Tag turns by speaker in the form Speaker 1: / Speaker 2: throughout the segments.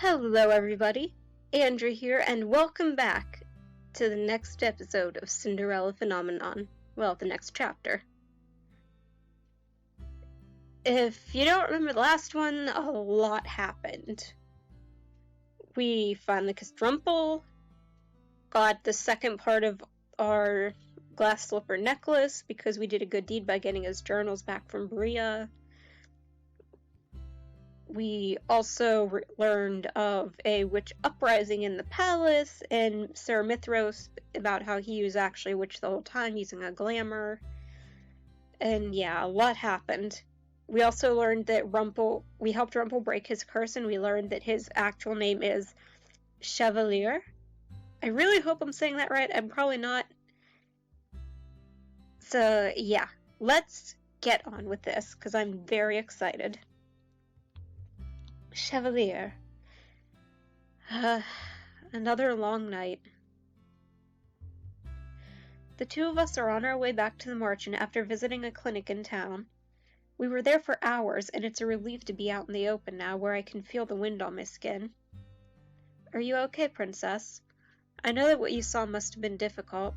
Speaker 1: Hello everybody, Andrew here, and welcome back to the next episode of Cinderella Phenomenon. Well, the next chapter. If you don't remember the last one, a lot happened. We finally kissed Rumpel, got the second part of our glass slipper necklace because we did a good deed by getting his journals back from Rea. We also learned of a witch uprising in the palace, and Sir Mithros about how he was actually a witch the whole time using a glamour. And yeah, a lot happened. We also learned that we helped Rumpel break his curse, and we learned that his actual name is Chevalier. I really hope I'm saying that right. I'm probably not. So yeah, let's get on with this, because I'm very excited. Chevalier. Another long night. The two of us are on our way back to the Marchant after visiting a clinic in town. We were there for hours, and it's a relief to be out in the open now where I can feel the wind on my skin. Are you okay, Princess? I know that what you saw must have been difficult.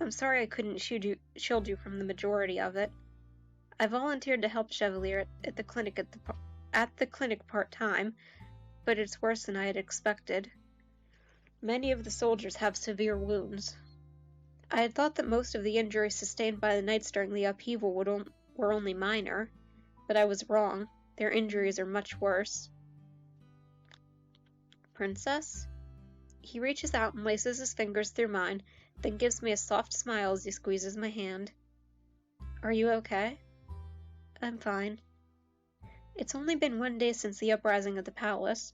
Speaker 1: I'm sorry I couldn't shield you from the majority of it. I volunteered to help Chevalier at the clinic part-time, but it's worse than I had expected. Many of the soldiers have severe wounds. I had thought that most of the injuries sustained by the knights during the upheaval were only minor, but I was wrong. Their injuries are much worse. Princess? He reaches out and laces his fingers through mine, then gives me a soft smile as he squeezes my hand. Are you okay? I'm fine. It's only been 1 day since the uprising at the palace.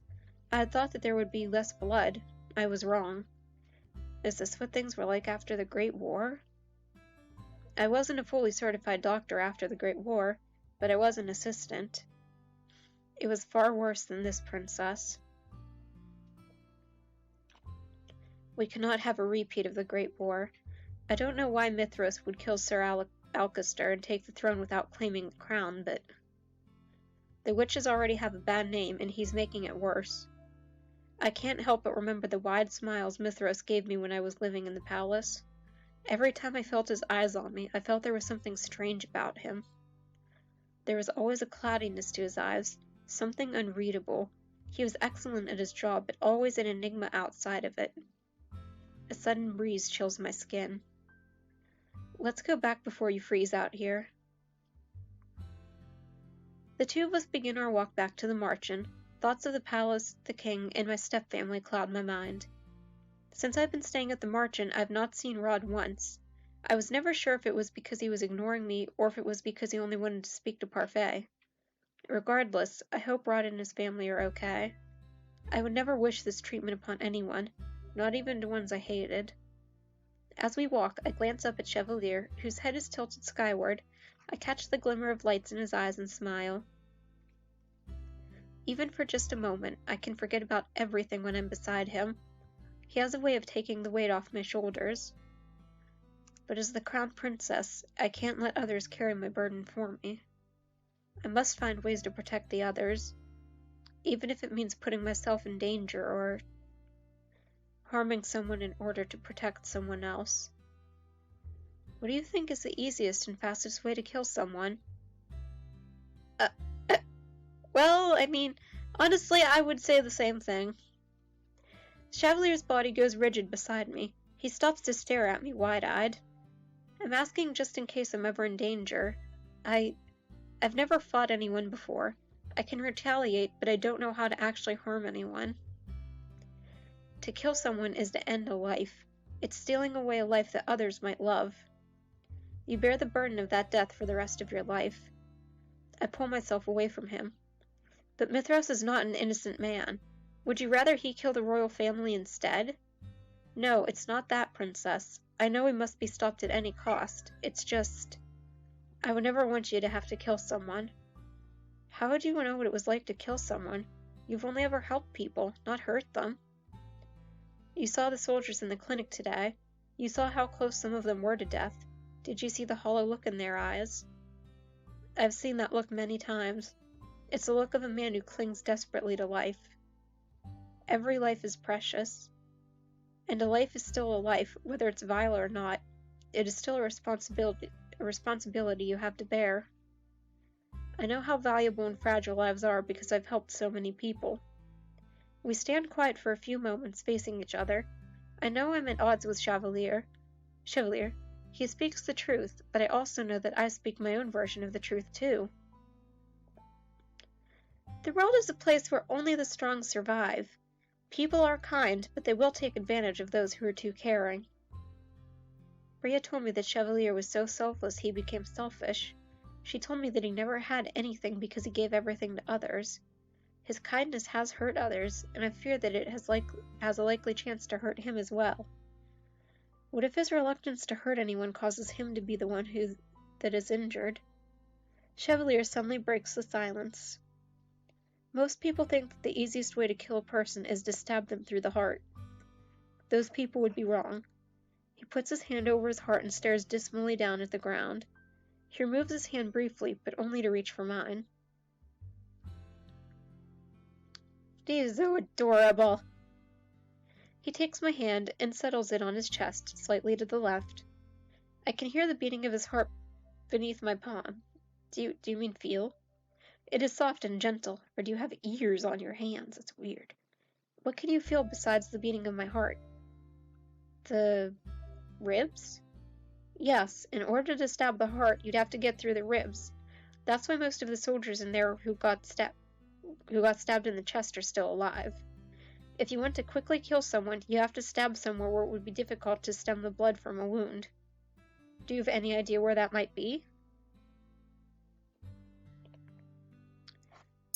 Speaker 1: I had thought that there would be less blood. I was wrong. Is this what things were like after the Great War? I wasn't a fully certified doctor after the Great War, but I was an assistant. It was far worse than this, Princess. We cannot have a repeat of the Great War. I don't know why Mithros would kill Sir Alcester and take the throne without claiming the crown, but the witches already have a bad name, and he's making it worse. I can't help but remember the wide smiles Mithros gave me when I was living in the palace. Every time I felt his eyes on me, I felt there was something strange about him. There was always a cloudiness to his eyes, something unreadable. He was excellent at his job, but always an enigma outside of it. A sudden breeze chills my skin. Let's go back before you freeze out here. The two of us begin our walk back to the Marchant. Thoughts of the palace, the king, and my step-family cloud my mind. Since I've been staying at the Marchant, I've not seen Rod once. I was never sure if it was because he was ignoring me, or if it was because he only wanted to speak to Parfait. Regardless, I hope Rod and his family are okay. I would never wish this treatment upon anyone, not even to ones I hated. As we walk, I glance up at Chevalier, whose head is tilted skyward. I catch the glimmer of lights in his eyes and smile. Even for just a moment, I can forget about everything when I'm beside him. He has a way of taking the weight off my shoulders. But as the crowned princess, I can't let others carry my burden for me. I must find ways to protect the others, even if it means putting myself in danger or harming someone in order to protect someone else. What do you think is the easiest and fastest way to kill someone? Well, I mean, honestly, I would say the same thing. Chevalier's body goes rigid beside me. He stops to stare at me wide-eyed. I'm asking just in case I'm ever in danger. I've never fought anyone before. I can retaliate, but I don't know how to actually harm anyone. To kill someone is to end a life. It's stealing away a life that others might love. You bear the burden of that death for the rest of your life. I pull myself away from him. But Mithros is not an innocent man. Would you rather he kill the royal family instead? No, it's not that, Princess. I know he must be stopped at any cost. It's just, I would never want you to have to kill someone. How would you know what it was like to kill someone? You've only ever helped people, not hurt them. You saw the soldiers in the clinic today. You saw how close some of them were to death. Did you see the hollow look in their eyes? I've seen that look many times. It's the look of a man who clings desperately to life. every life is precious. And a life is still a life, whether it's vile or not. It is still a responsibility you have to bear. I know how valuable and fragile lives are because I've helped so many people. We stand quiet for a few moments, facing each other. I know I'm at odds with Chevalier. He speaks the truth, but I also know that I speak my own version of the truth too. The world is a place where only the strong survive. People are kind, but they will take advantage of those who are too caring. Rea told me that Chevalier was so selfless he became selfish. She told me that he never had anything because he gave everything to others. His kindness has hurt others, and I fear that it has a likely chance to hurt him as well. What if his reluctance to hurt anyone causes him to be the one that is injured? Chevalier suddenly breaks the silence. Most people think that the easiest way to kill a person is to stab them through the heart. Those people would be wrong. He puts his hand over his heart and stares dismally down at the ground. He removes his hand briefly, but only to reach for mine. He's so adorable. He takes my hand and settles it on his chest, slightly to the left. I can hear the beating of his heart beneath my palm. Do you mean feel? It is soft and gentle, or do you have ears on your hands? It's weird. What can you feel besides the beating of my heart? The ribs? Yes, in order to stab the heart, you'd have to get through the ribs. That's why most of the soldiers in there who got stabbed in the chest are still alive. If you want to quickly kill someone, you have to stab somewhere where it would be difficult to stem the blood from a wound. Do you have any idea where that might be?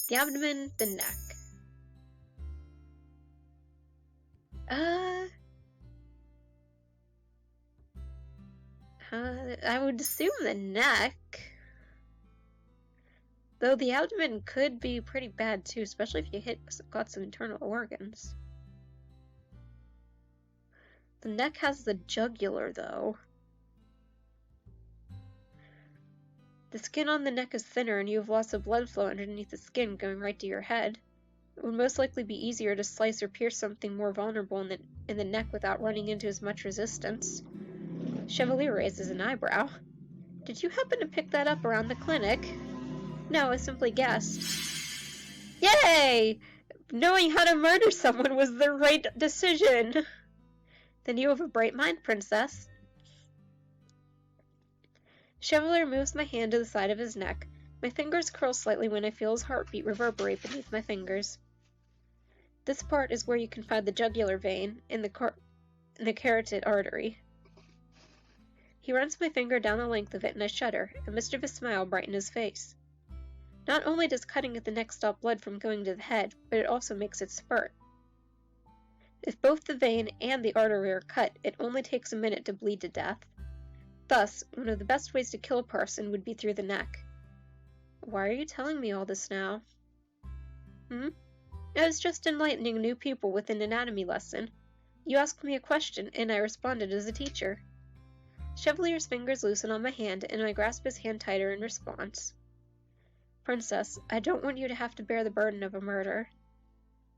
Speaker 1: The abdomen, the neck. I would assume the neck. Though the abdomen could be pretty bad too, especially if you got some internal organs. The neck has the jugular though. The skin on the neck is thinner and you have lots of blood flow underneath the skin going right to your head. It would most likely be easier to slice or pierce something more vulnerable in the neck without running into as much resistance. Chevalier raises an eyebrow. Did you happen to pick that up around the clinic? No, I simply guessed. Yay! Knowing how to murder someone was the right decision. Then you have a bright mind, princess. Chevalier moves my hand to the side of his neck. My fingers curl slightly when I feel his heartbeat reverberate beneath my fingers. This part is where you can find the jugular vein in the carotid artery. He runs my finger down the length of it and I shudder, a mischievous smile brighten his face. Not only does cutting at the neck stop blood from going to the head, but it also makes it spurt. If both the vein and the artery are cut, it only takes a minute to bleed to death. Thus, one of the best ways to kill a person would be through the neck. Why are you telling me all this now? I was just enlightening new people with an anatomy lesson. You asked me a question, and I responded as a teacher. Chevalier's fingers loosen on my hand, and I grasp his hand tighter in response. Princess, I don't want you to have to bear the burden of a murder.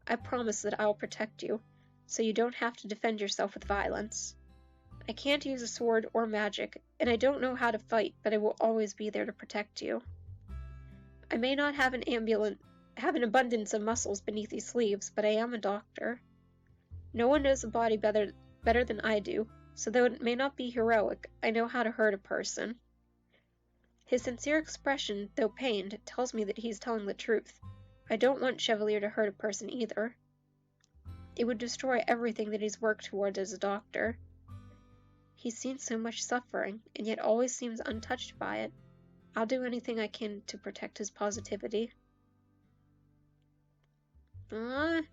Speaker 1: I promise that I'll protect you, so you don't have to defend yourself with violence. I can't use a sword or magic, and I don't know how to fight, but I will always be there to protect you. I may not have an abundance of muscles beneath these sleeves, but I am a doctor. No one knows the body better than I do, so though it may not be heroic, I know how to hurt a person. His sincere expression, though pained, tells me that he's telling the truth. I don't want Chevalier to hurt a person either. It would destroy everything that he's worked towards as a doctor. He's seen so much suffering, and yet always seems untouched by it. I'll do anything I can to protect his positivity. The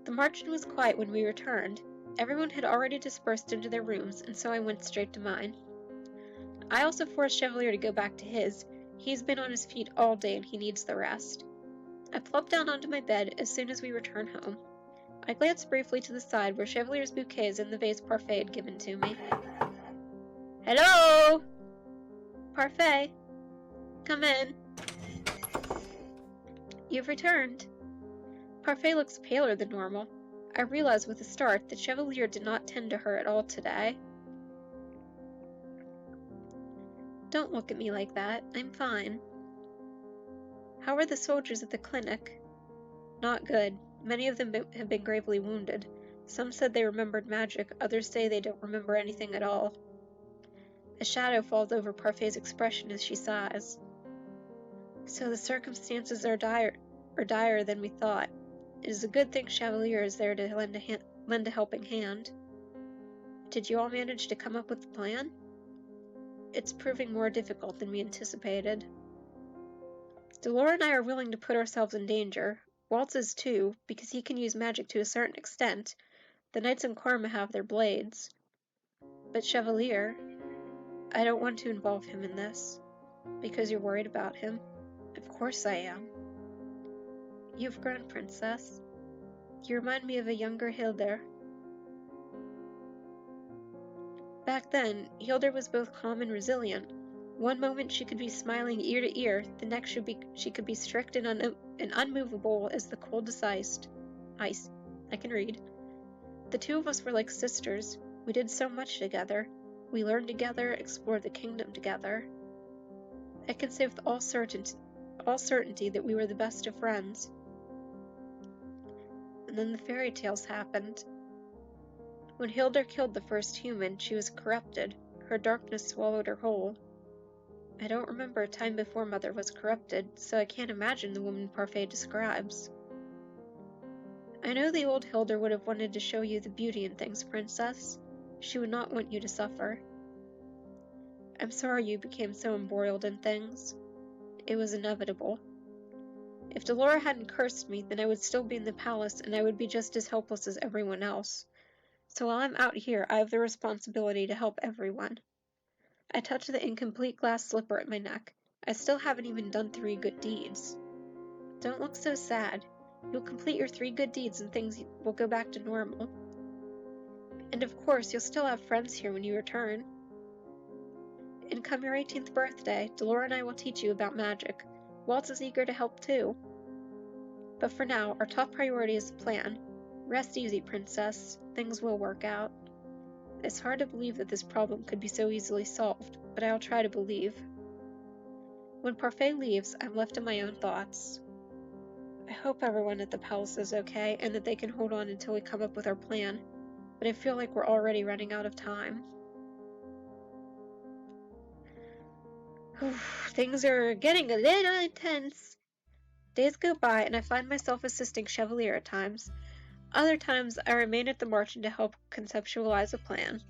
Speaker 1: margin was quiet when we returned. Everyone had already dispersed into their rooms, and so I went straight to mine. I also forced Chevalier to go back to his. He's been on his feet all day and he needs the rest. I plopped down onto my bed as soon as we returned home. I glanced briefly to the side where Chevalier's bouquets and the vase parfait had given to me. Hello! Parfait, come in. You've returned. Parfait looks paler than normal. I realize with a start that Chevalier did not tend to her at all today. Don't look at me like that. I'm fine. How are the soldiers at the clinic? Not good. Many of them have been gravely wounded. Some said they remembered magic, others say they don't remember anything at all. A shadow falls over Parfait's expression as she sighs. So the circumstances are dire than we thought. It is a good thing Chevalier is there to lend a helping hand. Did you all manage to come up with a plan? It's proving more difficult than we anticipated. Delora and I are willing to put ourselves in danger. Waltz is too, because he can use magic to a certain extent. The Knights in Karma have their blades. But Chevalier, I don't want to involve him in this. Because you're worried about him. Of course I am. You've grown, Princess. You remind me of a younger Hilda. Back then, Hilda was both calm and resilient. One moment she could be smiling ear to ear, the next she could be strict and unmovable as the coldest ice. I can read. The two of us were like sisters. We did so much together. We learned together, explored the kingdom together. I can say with all certainty that we were the best of friends. And then the fairy tales happened. When Hilda killed the first human, she was corrupted. Her darkness swallowed her whole. I don't remember a time before Mother was corrupted, so I can't imagine the woman Parfait describes. I know the old Hilda would have wanted to show you the beauty in things, Princess. She would not want you to suffer. I'm sorry you became so embroiled in things. It was inevitable. If Delora hadn't cursed me, then I would still be in the palace and I would be just as helpless as everyone else. So while I'm out here, I have the responsibility to help everyone. I touch the incomplete glass slipper at my neck. I still haven't even done 3 good deeds. Don't look so sad. You'll complete your 3 good deeds and things will go back to normal. And of course, you'll still have friends here when you return. And come your 18th birthday, Delora and I will teach you about magic. Waltz is eager to help too. But for now, our top priority is the plan. Rest easy, Princess. Things will work out. It's hard to believe that this problem could be so easily solved, but I'll try to believe. When Parfait leaves, I'm left to my own thoughts. I hope everyone at the palace is okay, and that they can hold on until we come up with our plan, but I feel like we're already running out of time. Things are getting a little intense. Days go by, and I find myself assisting Chevalier at times. Other times, I remain at the margin to help conceptualize a plan.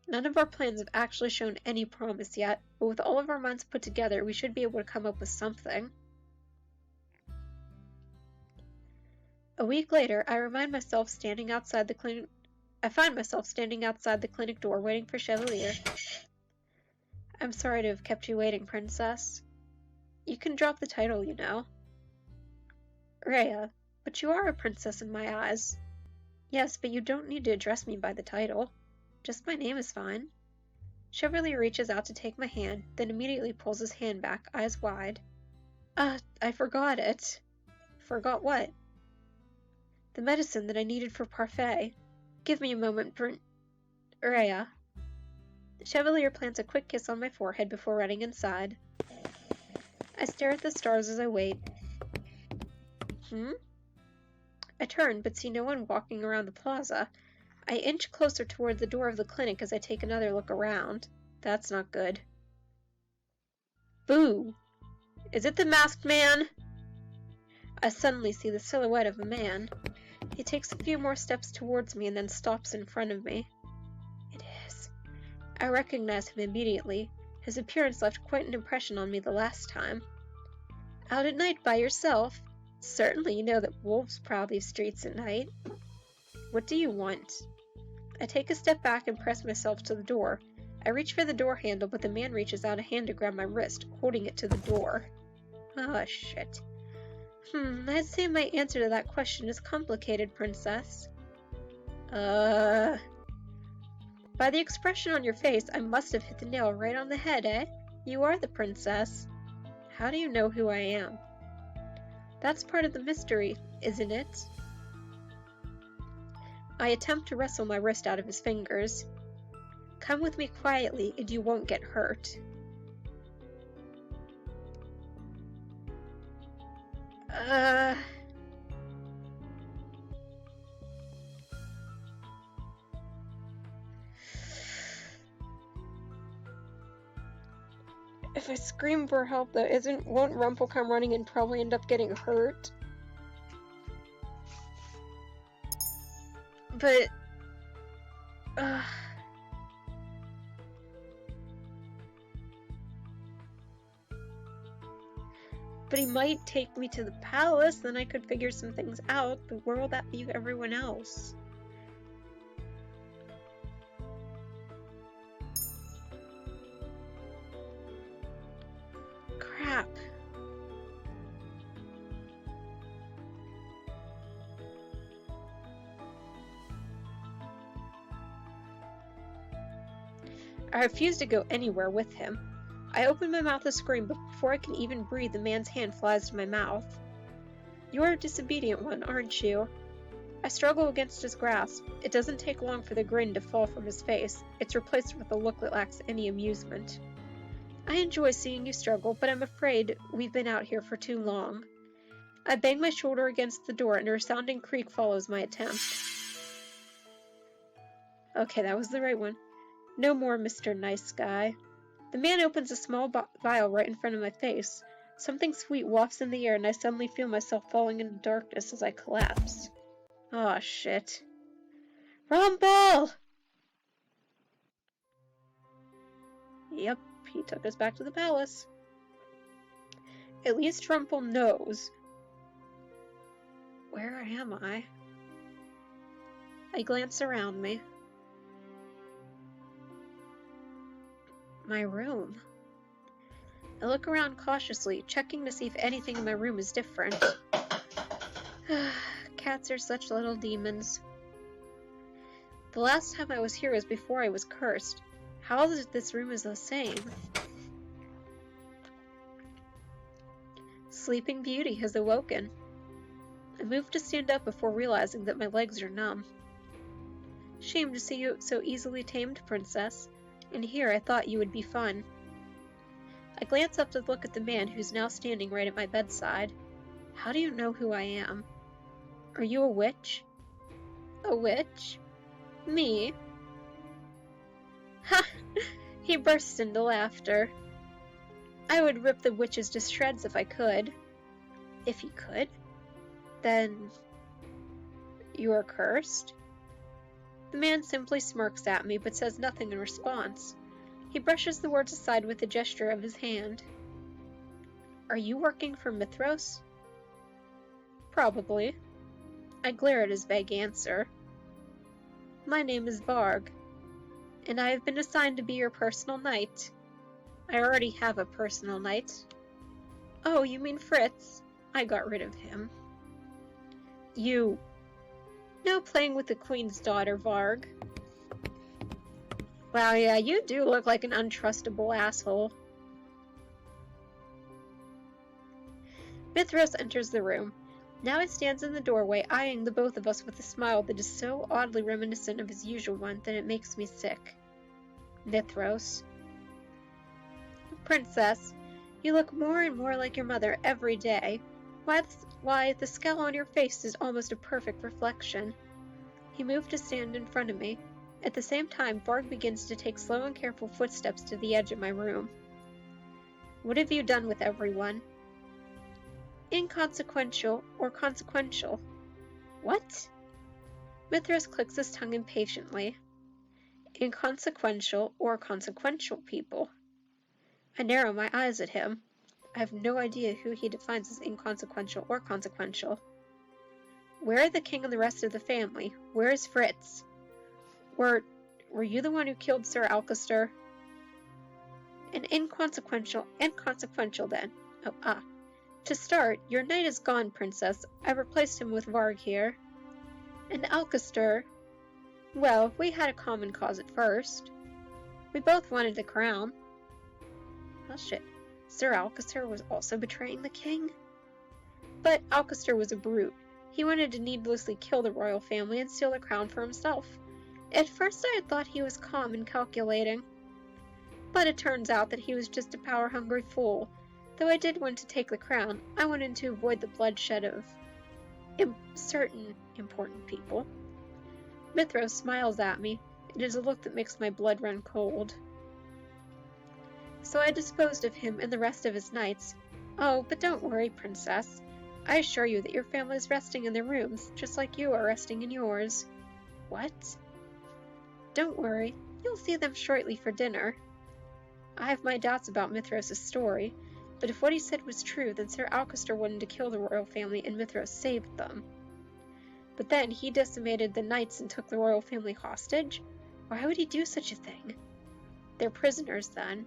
Speaker 1: None of our plans have actually shown any promise yet, but with all of our minds put together, we should be able to come up with something. A week later, I find myself standing outside the clinic door waiting for Chevalier. I'm sorry to have kept you waiting, Princess. You can drop the title, you know. Rea, but you are a princess in my eyes. Yes, but you don't need to address me by the title. Just my name is fine. Chevalier reaches out to take my hand, then immediately pulls his hand back, eyes wide. I forgot it. Forgot what? The medicine that I needed for Parfait. Give me a moment, Rea. Chevalier plants a quick kiss on my forehead before running inside. I stare at the stars as I wait. I turn, but see no one walking around the plaza. I inch closer toward the door of the clinic as I take another look around. That's not good. Boo! Is it the masked man? I suddenly see the silhouette of a man. He takes a few more steps towards me and then stops in front of me. It is. I recognize him immediately. His appearance left quite an impression on me the last time. Out at night by yourself? Certainly you know that wolves prowl these streets at night. What do you want? I take a step back and press myself to the door. I reach for the door handle, but the man reaches out a hand to grab my wrist, holding it to the door. Ah, shit. I'd say my answer to that question is complicated, Princess. By the expression on your face, I must have hit the nail right on the head, eh? You are the princess. How do you know who I am? That's part of the mystery, isn't it? I attempt to wrestle my wrist out of his fingers. Come with me quietly and you won't get hurt. If I scream for help, though, won't Rumpel come running and probably end up getting hurt? But, but he might take me to the palace, then I could figure some things out, but where will that leave everyone else? Crap. I refuse to go anywhere with him. I open my mouth to scream, but before I can even breathe, the man's hand flies to my mouth. You're a disobedient one, aren't you? I struggle against his grasp. It doesn't take long for the grin to fall from his face. It's replaced with a look that lacks any amusement. I enjoy seeing you struggle, but I'm afraid we've been out here for too long. I bang my shoulder against the door, and a resounding creak follows my attempt. Okay, that was the right one. No more, Mr. Nice Guy. The man opens a small vial right in front of my face. Something sweet wafts in the air, and I suddenly feel myself falling into darkness as I collapse. Aw, shit. Rumpel! Yep, he took us back to the palace. At least Rumpel knows. Where am I? I glance around me. My room. I look around cautiously, checking to see if anything in my room is different. Cats are such little demons. The last time I was here was before I was cursed. How is it this room is the same? Sleeping Beauty has awoken. I move to stand up before realizing that my legs are numb. Shame to see you so easily tamed, Princess. And here I thought you would be fun. I glance up to look at the man who's now standing right at my bedside. How do you know who I am? Are you a witch? A witch? Me? Ha! He bursts into laughter. I would rip the witches to shreds if I could. If you could? Then you are cursed? The man simply smirks at me, but says nothing in response. He brushes the words aside with a gesture of his hand. Are you working for Mithros? Probably. I glare at his vague answer. My name is Varg, and I have been assigned to be your personal knight. I already have a personal knight. Oh, you mean Fritz? I got rid of him. You... No playing with the Queen's daughter, Varg. Wow, yeah, you do look like an untrustable asshole. Mithros enters the room. Now he stands in the doorway, eyeing the both of us with a smile that is so oddly reminiscent of his usual one that it makes me sick. Mithros. Princess, you look more and more like your mother every day. Why, the scowl on your face is almost a perfect reflection. He moved to stand in front of me. At the same time, Varg begins to take slow and careful footsteps to the edge of my room. What have you done with everyone? Inconsequential or consequential. What? Mithras clicks his tongue impatiently. Inconsequential or consequential people. I narrow my eyes at him. I have no idea who he defines as inconsequential or consequential. Where are the king and the rest of the family? Where is Fritz? Were you the one who killed Sir Alcester? An inconsequential then. To start, your knight is gone, Princess. I replaced him with Varg here. And Alcester... Well, we had a common cause at first. We both wanted the crown. Oh shit. Sir Alcester was also betraying the king? But Alcester was a brute. He wanted to needlessly kill the royal family and steal the crown for himself. At first I had thought he was calm and calculating, but it turns out that he was just a power-hungry fool. Though I did want to take the crown, I wanted to avoid the bloodshed of certain important people. Mithros smiles at me. It is a look that makes my blood run cold. So I disposed of him and the rest of his knights. Oh, but don't worry, Princess. I assure you that your family is resting in their rooms, just like you are resting in yours. What? Don't worry, you'll see them shortly for dinner. I have my doubts about Mithros' story, but if what he said was true, then Sir Alcester wanted to kill the royal family and Mithros saved them. But then he decimated the knights and took the royal family hostage? Why would he do such a thing? They're prisoners, then.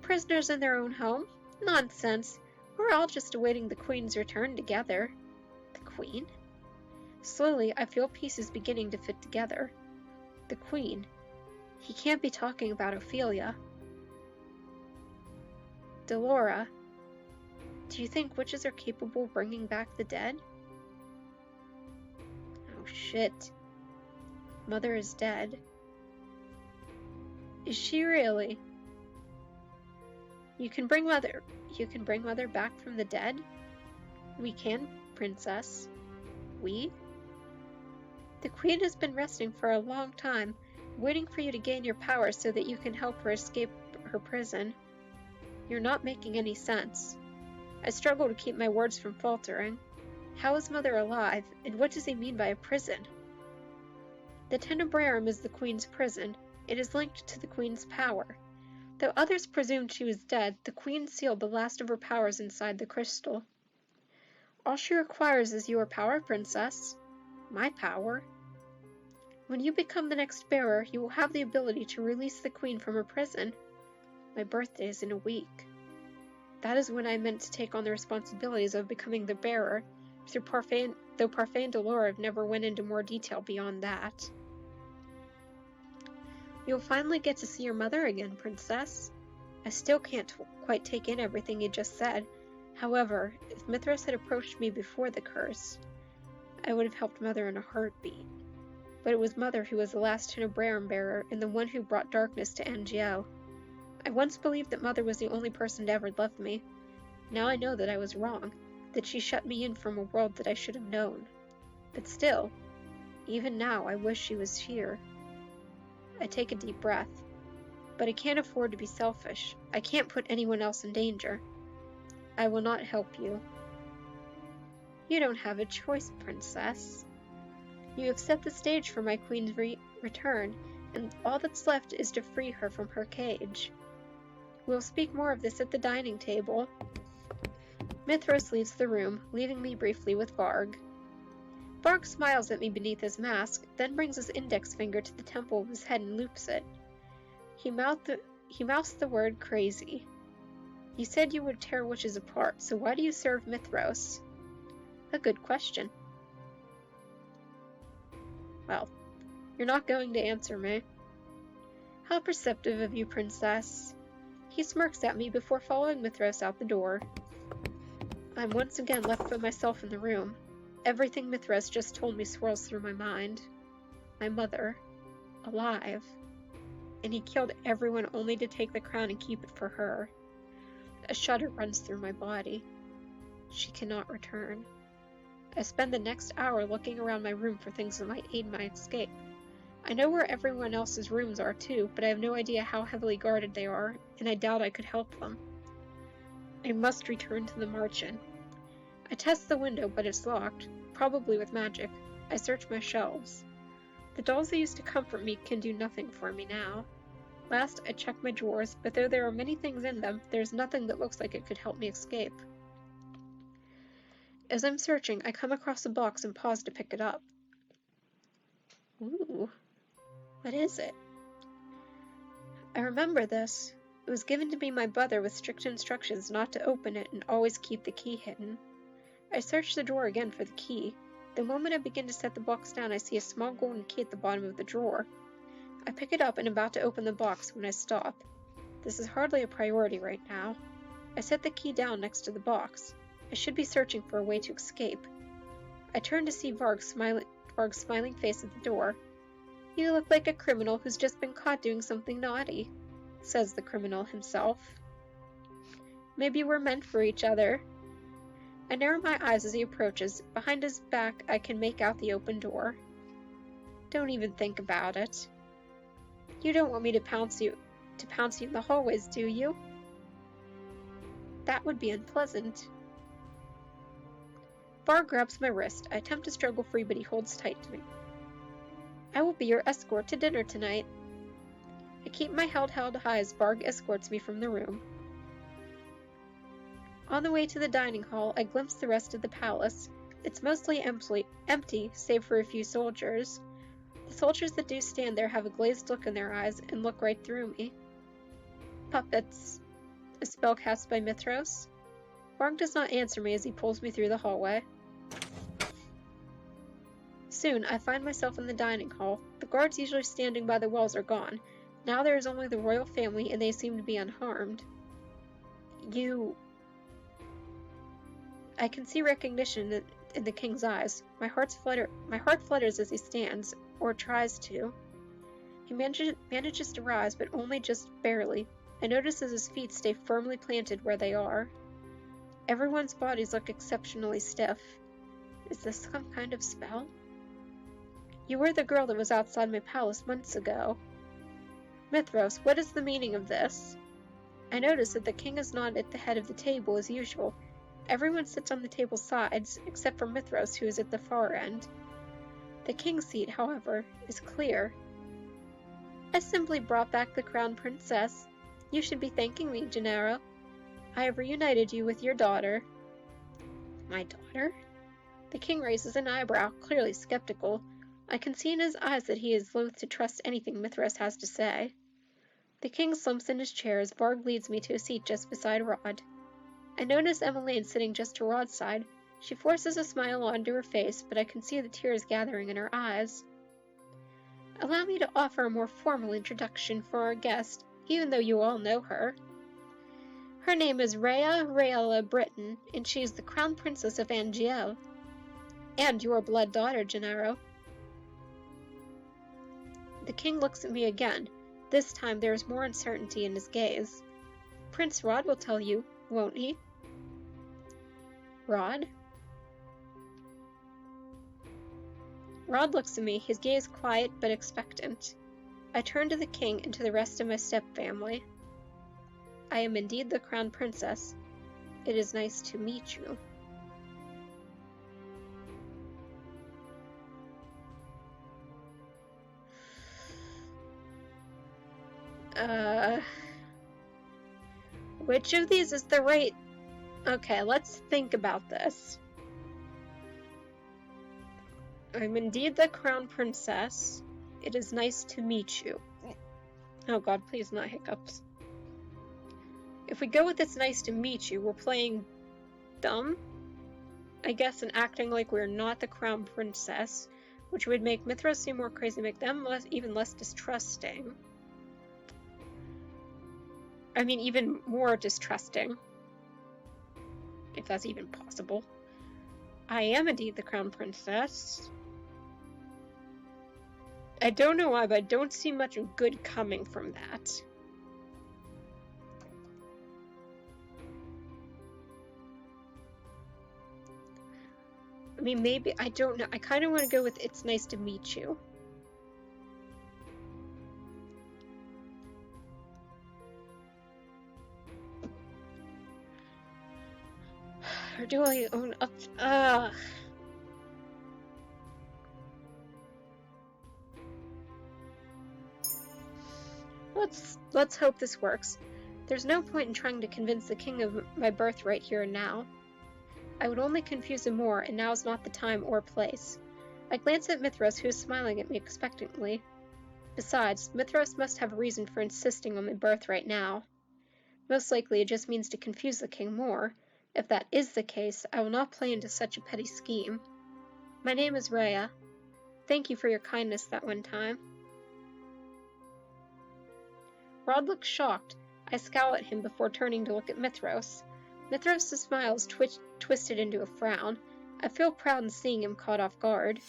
Speaker 1: Prisoners in their own home? Nonsense. We're all just awaiting the Queen's return together. The Queen? Slowly, I feel pieces beginning to fit together. The Queen. He can't be talking about Ophelia. Delora. Do you think witches are capable of bringing back the dead? Oh shit. Mother is dead. Is she really? You can bring Mother back from the dead? We can, Princess. We? The Queen has been resting for a long time, waiting for you to gain your powers so that you can help her escape her prison. You're not making any sense. I struggle to keep my words from faltering. How is Mother alive, and what does he mean by a prison? The Tenebrarum is the Queen's prison. It is linked to the Queen's power. Though others presumed she was dead, the Queen sealed the last of her powers inside the crystal. All she requires is your power, Princess. My power? When you become the next bearer, you will have the ability to release the Queen from her prison. My birthday is in a week. That is when I meant to take on the responsibilities of becoming the bearer, though Parfait and Delora never went into more detail beyond that. You'll finally get to see your mother again, Princess. I still can't quite take in everything you just said. However, if Mithros had approached me before the curse, I would have helped Mother in a heartbeat. But it was Mother who was the last Tenebrarum bearer and the one who brought darkness to NGO. I once believed that Mother was the only person to ever love me. Now I know that I was wrong, that she shut me in from a world that I should have known. But still, even now I wish she was here. I take a deep breath. But I can't afford to be selfish. I can't put anyone else in danger. I will not help you. You don't have a choice, Princess. You have set the stage for my Queen's return, and all that's left is to free her from her cage. We'll speak more of this at the dining table. Mithros leaves the room, leaving me briefly with Varg. Varg smiles at me beneath his mask, then brings his index finger to the temple of his head and loops it. He mouths the word crazy. You said you would tear witches apart, so why do you serve Mithros? A good question. Well, you're not going to answer me. How perceptive of you, Princess. He smirks at me before following Mithros out the door. I'm once again left by myself in the room. Everything Mithros just told me swirls through my mind. My mother. Alive. And he killed everyone only to take the crown and keep it for her. A shudder runs through my body. She cannot return. I spend the next hour looking around my room for things that might aid my escape. I know where everyone else's rooms are too, but I have no idea how heavily guarded they are, and I doubt I could help them. I must return to the Marchen. I test the window, but it's locked, probably with magic. I search my shelves. The dolls that used to comfort me can do nothing for me now. Last, I check my drawers, but though there are many things in them, there's nothing that looks like it could help me escape. As I'm searching, I come across a box and pause to pick it up. Ooh, what is it? I remember this. It was given to me by my brother with strict instructions not to open it and always keep the key hidden. I search the drawer again for the key. The moment I begin to set the box down, I see a small golden key at the bottom of the drawer. I pick it up and about to open the box when I stop. This is hardly a priority right now. I set the key down next to the box. I should be searching for a way to escape. I turn to see Varg's smiling face at the door. You look like a criminal who's just been caught doing something naughty, says the criminal himself. Maybe we're meant for each other. I narrow my eyes as he approaches. Behind his back, I can make out the open door. Don't even think about it. You don't want me to pounce you in the hallways, do you? That would be unpleasant. Varg grabs my wrist. I attempt to struggle free, but he holds tight to me. I will be your escort to dinner tonight. I keep my head held high as Varg escorts me from the room. On the way to the dining hall, I glimpse the rest of the palace. It's mostly empty, save for a few soldiers. The soldiers that do stand there have a glazed look in their eyes and look right through me. Puppets. A spell cast by Mithros. Varg does not answer me as he pulls me through the hallway. Soon, I find myself in the dining hall. The guards usually standing by the walls are gone. Now there is only the royal family, and they seem to be unharmed. I can see recognition in the king's eyes. My heart flutters as he stands, or tries to. He manages to rise, but only just barely. I notice as his feet stay firmly planted where they are. Everyone's bodies look exceptionally stiff. Is this some kind of spell? You were the girl that was outside my palace months ago. Mithros, what is the meaning of this? I notice that the king is not at the head of the table as usual. Everyone sits on the table's sides, except for Mithros, who is at the far end. The king's seat, however, is clear. I simply brought back the crown princess. You should be thanking me, Gennaro. I have reunited you with your daughter. My daughter? The king raises an eyebrow, clearly skeptical. I can see in his eyes that he is loath to trust anything Mithros has to say. The king slumps in his chair as Varg leads me to a seat just beside Rod. I notice Emmeline sitting just to Rod's side. She forces a smile onto her face, but I can see the tears gathering in her eyes. Allow me to offer a more formal introduction for our guest, even though you all know her. Her name is Rea Raella Britain, and she is the crown princess of Angiel. And your blood daughter, Gennaro. The king looks at me again. This time there is more uncertainty in his gaze. Prince Rod will tell you, won't he? Rod? Rod looks at me, his gaze quiet but expectant. I turn to the king and to the rest of my step-family. I am indeed the crown princess. It is nice to meet you. Which of these is the right... Okay, let's think about this. I'm indeed the crown princess. It is nice to meet you. Oh god, please not hiccups. If we go with it's nice to meet you, we're playing dumb, I guess, and acting like we're not the crown princess, which would make Mithros seem more crazy, make them even less distrusting. I mean, even more distrusting. If that's even possible. I am indeed the crown princess. I don't know why, but I don't see much good coming from that. I mean, maybe, I don't know. I kind of want to go with it's nice to meet you. Or do I own up? Let's hope this works. There's no point in trying to convince the king of my birthright here and now. I would only confuse him more, and now is not the time or place. I glance at Mithros, who is smiling at me expectantly. Besides, Mithros must have a reason for insisting on my birthright now. Most likely it just means to confuse the king more. If that is the case, I will not play into such a petty scheme. My name is Rea. Thank you for your kindness that one time. Rod looks shocked. I scowl at him before turning to look at Mithros. Mithros' smile twisted into a frown. I feel proud in seeing him caught off guard.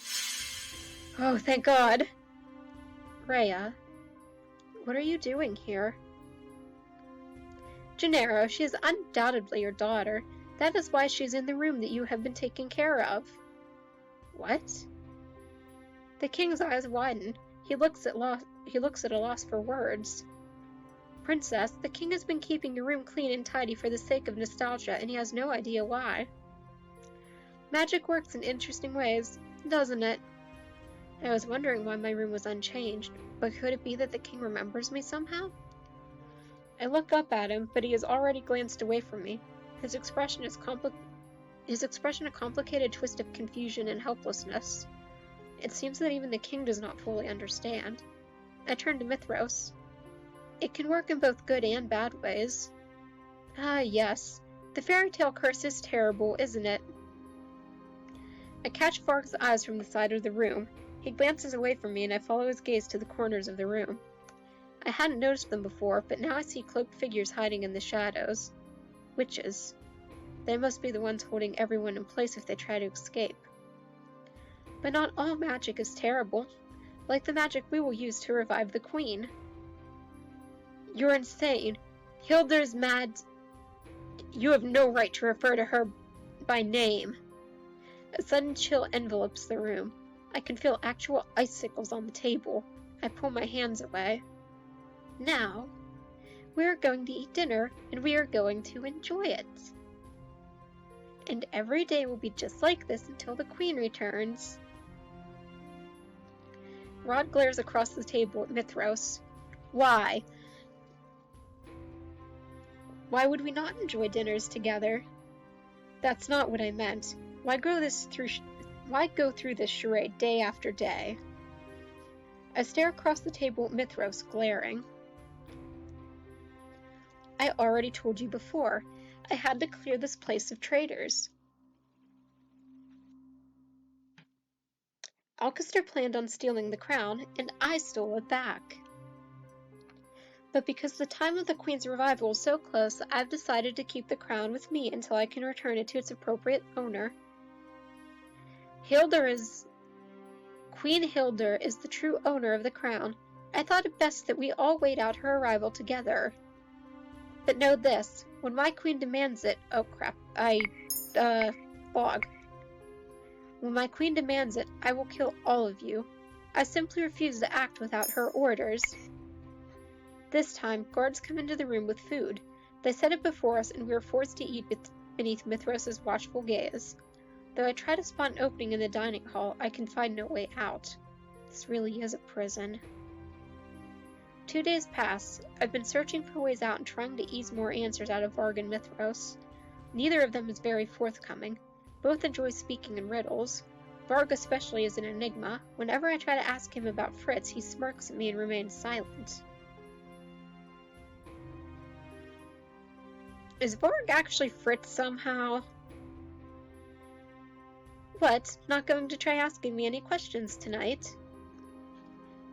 Speaker 1: Oh, thank God! Rea, what are you doing here? Gennaro, she is undoubtedly your daughter. That is why she is in the room that you have been taking care of. What? The king's eyes widen. He looks at a loss for words. Princess, the king has been keeping your room clean and tidy for the sake of nostalgia, and he has no idea why. Magic works in interesting ways, doesn't it? I was wondering why my room was unchanged, but could it be that the king remembers me somehow? I look up at him, but he has already glanced away from me. His expression a complicated twist of confusion and helplessness. It seems that even the king does not fully understand. I turn to Mithros. It can work in both good and bad ways. Ah, yes. The fairy tale curse is terrible, isn't it? I catch Varg's eyes from the side of the room. He glances away from me, and I follow his gaze to the corners of the room. I hadn't noticed them before, but now I see cloaked figures hiding in the shadows. Witches. They must be the ones holding everyone in place if they try to escape. But not all magic is terrible, like the magic we will use to revive the queen. You're insane. Hilda is mad. You have no right to refer to her by name. A sudden chill envelops the room. I can feel actual icicles on the table. I pull my hands away. Now, we are going to eat dinner, and we are going to enjoy it. And every day will be just like this until the queen returns. Rod glares across the table at Mithros. Why? Why would we not enjoy dinners together? That's not what I meant. Why go through this charade day after day? I stare across the table at Mithros, glaring. I already told you before. I had to clear this place of traitors. Alcester planned on stealing the crown, and I stole it back. But because the time of the Queen's revival is so close, I've decided to keep the crown with me until I can return it to its appropriate owner. Queen Hilda is the true owner of the crown. I thought it best that we all wait out her arrival together. But know this, when my queen demands it— oh crap, Bog. When my queen demands it, I will kill all of you. I simply refuse to act without her orders. This time, guards come into the room with food. They set it before us, and we are forced to eat beneath Mithros' watchful gaze. Though I try to spot an opening in the dining hall, I can find no way out. This really is a prison. 2 days pass. I've been searching for ways out and trying to ease more answers out of Varg and Mithros. Neither of them is very forthcoming. Both enjoy speaking in riddles. Varg especially is an enigma. Whenever I try to ask him about Fritz, he smirks at me and remains silent. Is Varg actually Fritz somehow? What? Not going to try asking me any questions tonight?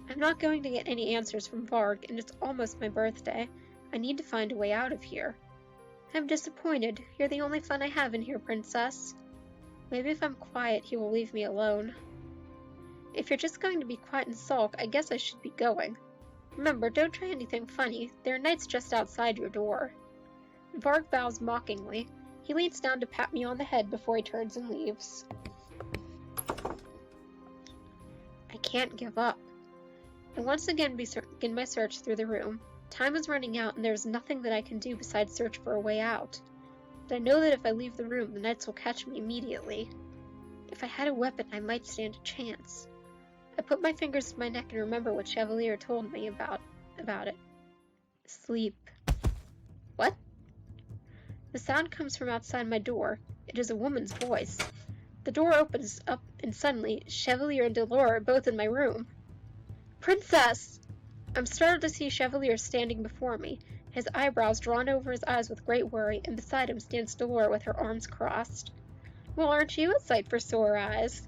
Speaker 1: I'm not going to get any answers from Varg, and it's almost my birthday. I need to find a way out of here. I'm disappointed. You're the only fun I have in here, Princess. Maybe if I'm quiet, he will leave me alone. If you're just going to be quiet and sulk, I guess I should be going. Remember, don't try anything funny. There are knights just outside your door. Varg bows mockingly. He leans down to pat me on the head before he turns and leaves. I can't give up. I once again begin my search through the room. Time is running out, and there is nothing that I can do besides search for a way out. But I know that if I leave the room, the knights will catch me immediately. If I had a weapon, I might stand a chance. I put my fingers to my neck and remember what Chevalier told me about it. Sleep. What? The sound comes from outside my door. It is a woman's voice. The door opens up, and suddenly, Chevalier and Delore are both in my room. Princess! I'm startled to see Chevalier standing before me, his eyebrows drawn over his eyes with great worry, and beside him stands Delore with her arms crossed. Well, aren't you a sight for sore eyes?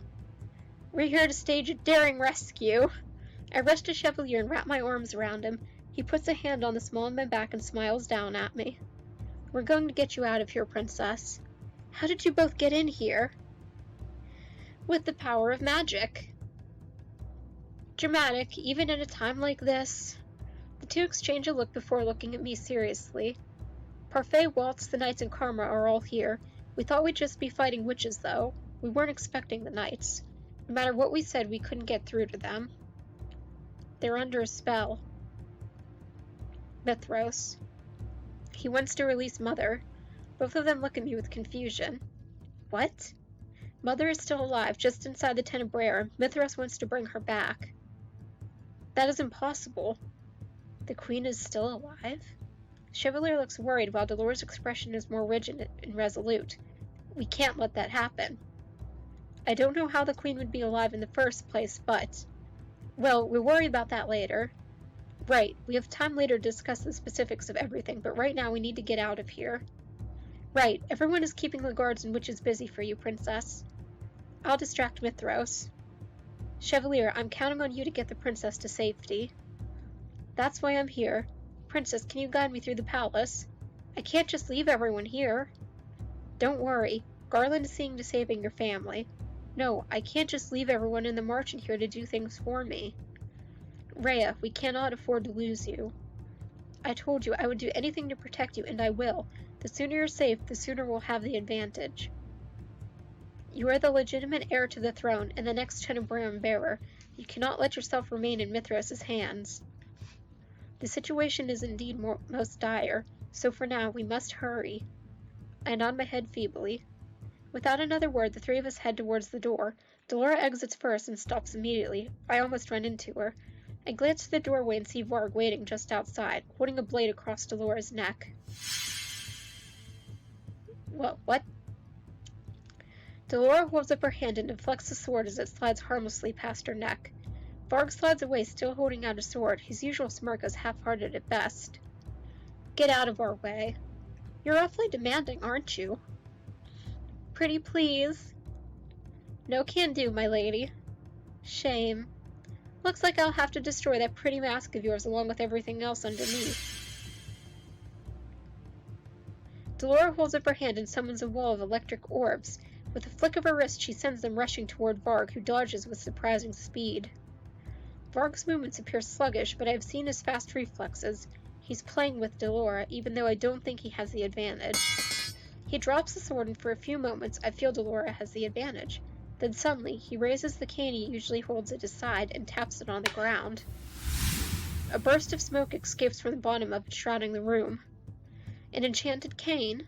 Speaker 1: We're here to stage a daring rescue. I rush to Chevalier and wrap my arms around him. He puts a hand on the small of my back and smiles down at me. We're going to get you out of here, Princess. How did you both get in here? With the power of magic. Dramatic, even at a time like this. The two exchange a look before looking at me seriously. Parfait, Waltz, the Knights, and Karma are all here. We thought we'd just be fighting witches, though. We weren't expecting the Knights. No matter what we said, we couldn't get through to them. They're under a spell. Mithros. He wants to release Mother. Both of them look at me with confusion. What? Mother is still alive, just inside the Tenebrae. Mithros wants to bring her back. That is impossible. The Queen is still alive? Chevalier looks worried, while Dolores' expression is more rigid and resolute. We can't let that happen. I don't know how the Queen would be alive in the first place, but... Well, we'll worry about that later. Right, we have time later to discuss the specifics of everything, but right now we need to get out of here. Right, everyone is keeping the guards and witches busy for you, Princess. I'll distract Mithros. Chevalier, I'm counting on you to get the princess to safety. That's why I'm here. Princess, can you guide me through the palace? I can't just leave everyone here. Don't worry. Garland is seeing to saving your family. No, I can't just leave everyone in the margin here to do things for me. Rea, we cannot afford to lose you. I told you I would do anything to protect you, and I will. The sooner you're safe, the sooner we'll have the advantage. You are the legitimate heir to the throne, and the next Tenebrae bearer. You cannot let yourself remain in Mithros' hands. The situation is indeed most dire, so for now we must hurry. I nod my head feebly. Without another word, the three of us head towards the door. Delora exits first and stops immediately. I almost run into her. I glance through the doorway and see Varg waiting just outside, holding a blade across Delora's neck. What? Delora holds up her hand and deflects the sword as it slides harmlessly past her neck. Varg slides away, still holding out a sword. His usual smirk is half-hearted at best. Get out of our way. You're awfully demanding, aren't you? Pretty please. No can do, my lady. Shame. Looks like I'll have to destroy that pretty mask of yours along with everything else underneath. Delora holds up her hand and summons a wall of electric orbs. With a flick of her wrist, she sends them rushing toward Varg, who dodges with surprising speed. Varg's movements appear sluggish, but I've seen his fast reflexes. He's playing with Delora, even though I don't think he has the advantage. He drops the sword, and for a few moments I feel Delora has the advantage. Then suddenly, he raises the cane he usually holds at his side and taps it on the ground. A burst of smoke escapes from the bottom of it, shrouding the room. An enchanted cane?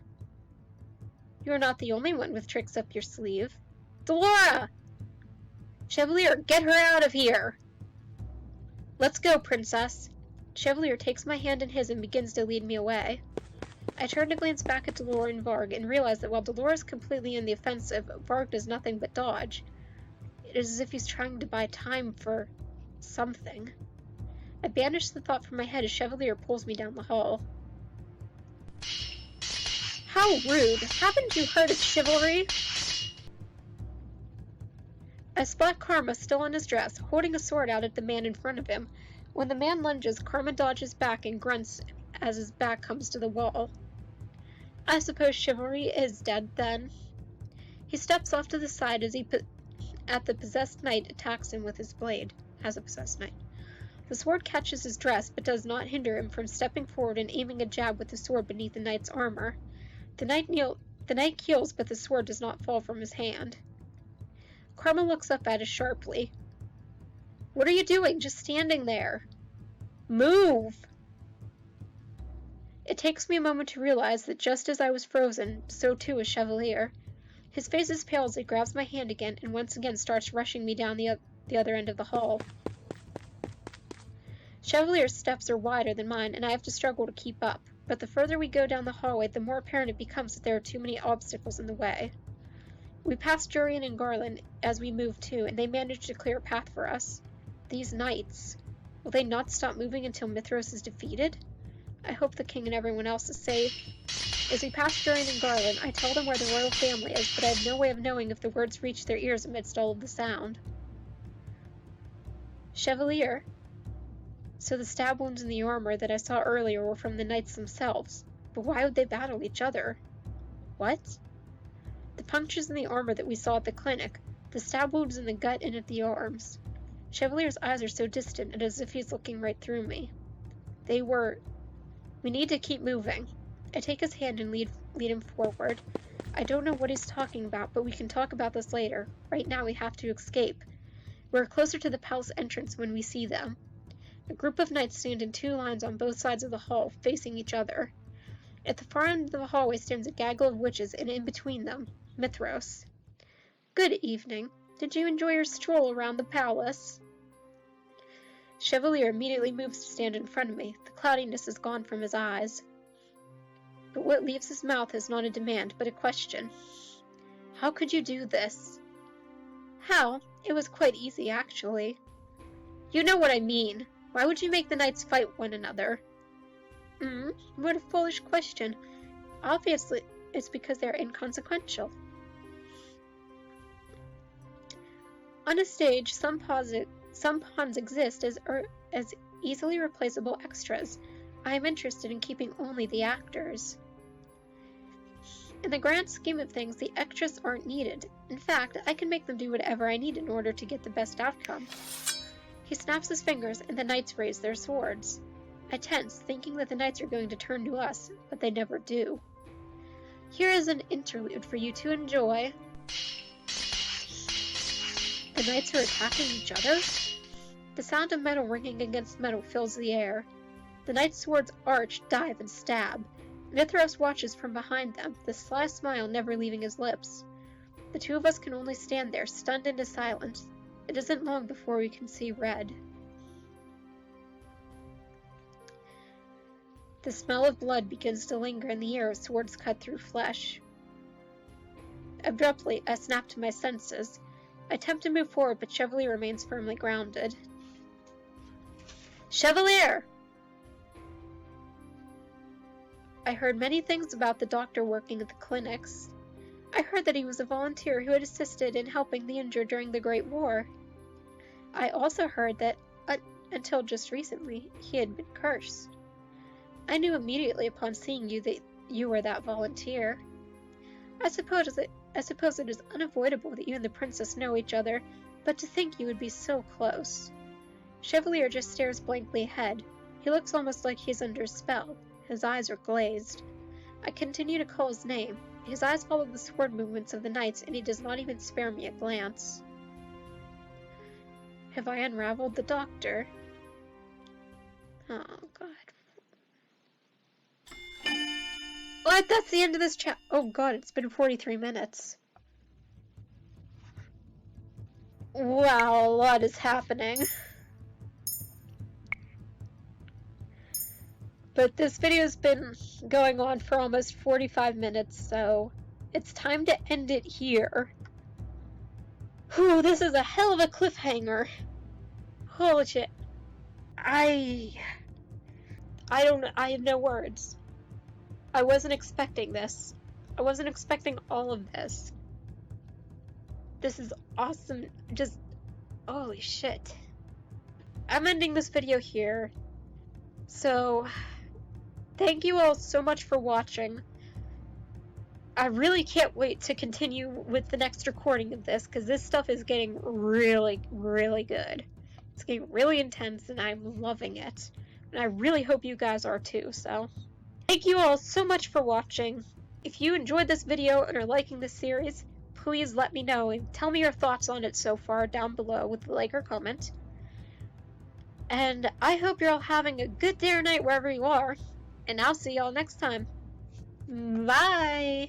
Speaker 1: You're not the only one with tricks up your sleeve. Delora! Chevalier, get her out of here! Let's go, Princess. Chevalier takes my hand in his and begins to lead me away. I turn to glance back at Delora and Varg and realize that while Delora is completely in the offensive, Varg does nothing but dodge. It is as if he's trying to buy time for something. I banish the thought from my head as Chevalier pulls me down the hall. How rude! Haven't you heard of chivalry? I spot Karma still in his dress, holding a sword out at the man in front of him. When the man lunges, Karma dodges back and grunts as his back comes to the wall. I suppose chivalry is dead, then. He steps off to the side as the possessed knight attacks him with his blade, as a possessed knight. The sword catches his dress, but does not hinder him from stepping forward and aiming a jab with the sword beneath the knight's armor. The knight keels, but the sword does not fall from his hand. Karma looks up at us sharply. What are you doing, just standing there? Move! It takes me a moment to realize that just as I was frozen, so too is Chevalier. His face is pale as he grabs my hand again and once again starts rushing me down the other end of the hall. Chevalier's steps are wider than mine, and I have to struggle to keep up, but the further we go down the hallway, the more apparent it becomes that there are too many obstacles in the way. We pass Jurian and Garland as we move too, and they manage to clear a path for us. These knights, will they not stop moving until Mithros is defeated? I hope the king and everyone else is safe. As we pass Jurian and Garland, I tell them where the royal family is, but I have no way of knowing if the words reach their ears amidst all of the sound. Chevalier. So the stab wounds in the armor that I saw earlier were from the knights themselves. But why would they battle each other? What? The punctures in the armor that we saw at the clinic, the stab wounds in the gut and at the arms. Chevalier's eyes are so distant, and as if he's looking right through me. We need to keep moving. I take his hand and lead him forward. I don't know what he's talking about, but we can talk about this later. Right now we have to escape. We're closer to the palace entrance when we see them. A group of knights stand in 2 lines on both sides of the hall, facing each other. At the far end of the hallway stands a gaggle of witches, and in between them, Mithros. Good evening. Did you enjoy your stroll around the palace? Chevalier immediately moves to stand in front of me. The cloudiness is gone from his eyes. But what leaves his mouth is not a demand, but a question. How could you do this? How? It was quite easy, actually. You know what I mean. Why would you make the knights fight one another? What a foolish question. Obviously, it's because they're inconsequential. On a stage, some pawns exist as easily replaceable extras. I am interested in keeping only the actors. In the grand scheme of things, the extras aren't needed. In fact, I can make them do whatever I need in order to get the best outcome. He snaps his fingers, and the knights raise their swords. I tense, thinking that the knights are going to turn to us, but they never do. Here is an interlude for you to enjoy. The knights are attacking each other? The sound of metal ringing against metal fills the air. The knights' swords arch, dive, and stab. Mithros watches from behind them, the sly smile never leaving his lips. The 2 of us can only stand there, stunned into silence. It isn't long before we can see red. The smell of blood begins to linger in the air as swords cut through flesh. Abruptly, I snap to my senses. I attempt to move forward, but Chevalier remains firmly grounded. Chevalier! I heard many things about the doctor working at the clinics. I heard that he was a volunteer who had assisted in helping the injured during the Great War. I also heard that, until just recently, he had been cursed. I knew immediately upon seeing you that you were that volunteer. I suppose it is unavoidable that you and the princess know each other, but to think you would be so close. Chevalier just stares blankly ahead. He looks almost like he's under a spell. His eyes are glazed. I continue to call his name. His eyes follow the sword movements of the knights, and he does not even spare me a glance. Have I unraveled the doctor? Oh, God. What? That's the end of this chat. Oh, God, it's been 43 minutes. Wow, a lot is happening. But this video's been going on for almost 45 minutes, so it's time to end it here. Whew, this is a hell of a cliffhanger. Holy shit. I have no words. I wasn't expecting this. I wasn't expecting all of this. This is awesome. Just, holy shit. I'm ending this video here. So, thank you all so much for watching. I really can't wait to continue with the next recording of this, because this stuff is getting really, really good. It's getting really intense, and I'm loving it. And I really hope you guys are too, so. Thank you all so much for watching. If you enjoyed this video and are liking this series, please let me know and tell me your thoughts on it so far down below with a like or comment. And I hope you're all having a good day or night wherever you are. And I'll see y'all next time. Bye!